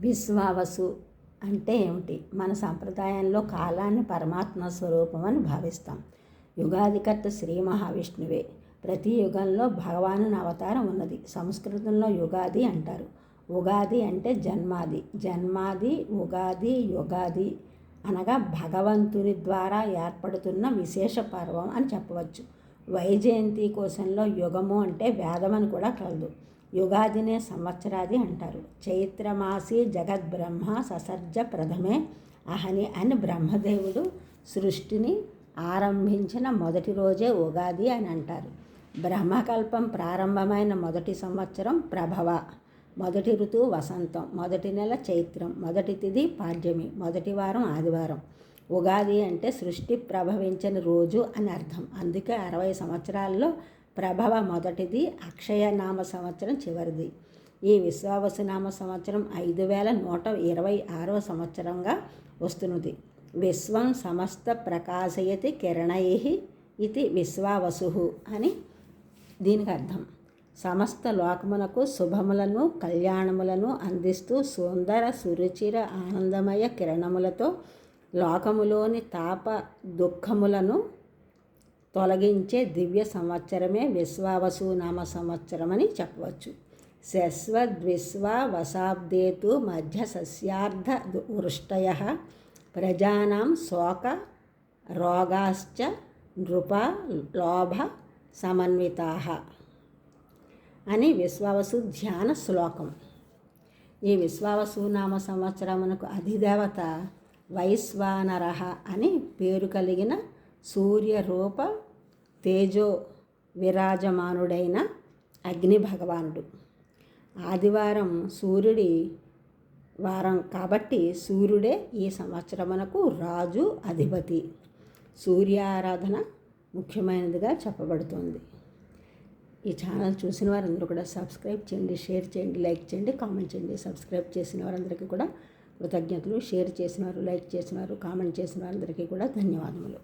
విశ్వావసు అంటే ఏమిటి? మన సంప్రదాయంలో కాలాన్ని పరమాత్మ స్వరూపం అని భావిస్తాం. యుగాధికర్త శ్రీ మహావిష్ణువే. ప్రతి యుగంలో భగవానుని అవతారం ఉన్నది. సంస్కృతంలో యుగాది అంటారు. ఉగాది అంటే జన్మాది, జన్మాది ఉగాది యుగాది అనగా భగవంతుని ద్వారా ఏర్పడుతున్న విశేష పర్వం అని చెప్పవచ్చు. వైజయంతి కోశంలో యుగము అంటే వేదమని కూడా కలదు. యుగాదినే సంవత్సరాది అంటారు. చైత్రమాసి జగద్బ్రహ్మ ససర్జ ప్రథమే అహని అని బ్రహ్మదేవుడు సృష్టిని ఆరంభించిన మొదటి రోజే ఉగాది అని అంటారు. బ్రహ్మకల్పం ప్రారంభమైన మొదటి సంవత్సరం ప్రభవ, మొదటి ఋతువు వసంతం, మొదటి నెల చైత్రం, మొదటి తిథి పాడ్యమి, మొదటి వారం ఆదివారం. ఉగాది అంటే సృష్టి ప్రభవించిన రోజు అని అర్థం. అందుకే 60 సంవత్సరాల్లో ప్రభవ మొదటిది, అక్షయ నామ సంవత్సరం చివరిది. ఈ విశ్వావసు నామ సంవత్సరం 5126వ సంవత్సరంగా వస్తున్నది. విశ్వం సమస్త ప్రకాశయతి కిరణై ఇది విశ్వావసు అని దీనికి అర్థం. సమస్త లోకమునకు శుభములను కళ్యాణములను అందిస్తూ సుందర సురుచిర ఆనందమయ కిరణములతో లోకములోని తాప దుఃఖములను తొలగించే దివ్య సంవత్సరమే విశ్వావసు నామ సంవత్సరం అని చెప్పవచ్చు. శశ్వద్విశ్వావసాబ్దేతు మధ్య సస్యార్ధ వృష్టయ ప్రజానాం శోక రోగాశ్చ నృప లోభ సమన్వితాః అని విశ్వావసు ధ్యాన శ్లోకం. ఈ విశ్వావసు నామ సంవత్సరమునకు అధిదేవత వైశ్వానరః అని పేరు కలిగిన సూర్యరూప తేజో విరాజమానుడైన అగ్ని భగవానుడు. ఆదివారం సూర్యుడి వారం కాబట్టి సూర్యుడే ఈ సంవత్సరమునకు రాజు, అధిపతి. సూర్యారాధన ముఖ్యమైనదిగా చెప్పబడుతుంది. ఈ ఛానల్ చూసిన వారందరూ కూడా సబ్స్క్రైబ్ చేయండి, షేర్ చేయండి, లైక్ చేయండి, కామెంట్ చేయండి. సబ్స్క్రైబ్ చేసిన వారందరికీ కూడా కృతజ్ఞతలు. షేర్ చేసిన వారు, లైక్ చేసిన వారు, కామెంట్ చేసిన వారందరికీ కూడా ధన్యవాదములు.